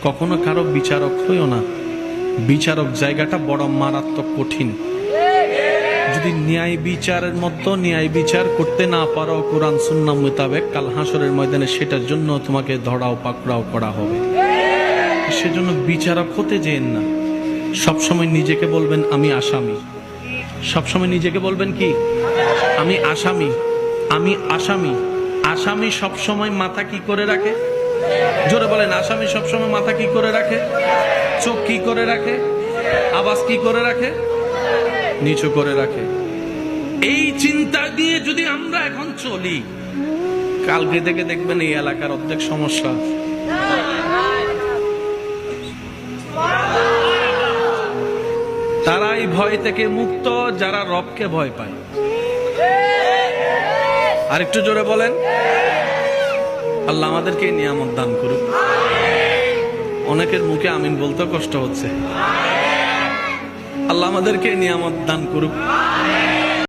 কখনো কারো বিচারক হইও না। বিচারক জায়গাটা বড় মারাত্মক কঠিন। যদি ন্যায় বিচারের মতো ন্যায় বিচার করতে না পারো কোরআন সুন্নাহ মোতাবেক, কাল হাসরের ময়দানে সেটার জন্য তোমাকে ধরাও পাকড়াও করা হবে। সেজন্য বিচারক হতে যেন না। সবসময় নিজেকে বলবেন আমি আসামি। সবসময় নিজেকে বলবেন কি? আমি আসামি, আমি আসামি। আসামি সবসময় মাথা কি করে রাখে? জোরে বলেন, আসামি সবসময় মাথা কি করে রাখে? চোখ কি করে রাখে? আওয়াজ কি করে রাখে? নিচু করে রাখে। এই চিন্তা দিয়ে যদি আমরা এখন চলি, কালকে থেকে দেখবেন এই এলাকার অর্ধেক সমস্যা। তারাই ভয় থেকে মুক্ত যারা রবকে ভয় পায়। আর একটু জোরে বলেন, আল্লাহ আমাদেরকে নিয়ামত দান করুক। অনেকের মুখে আমিন বলতে কষ্ট হচ্ছে। আল্লাহ আমাদেরকে নিয়ামত দান করুক।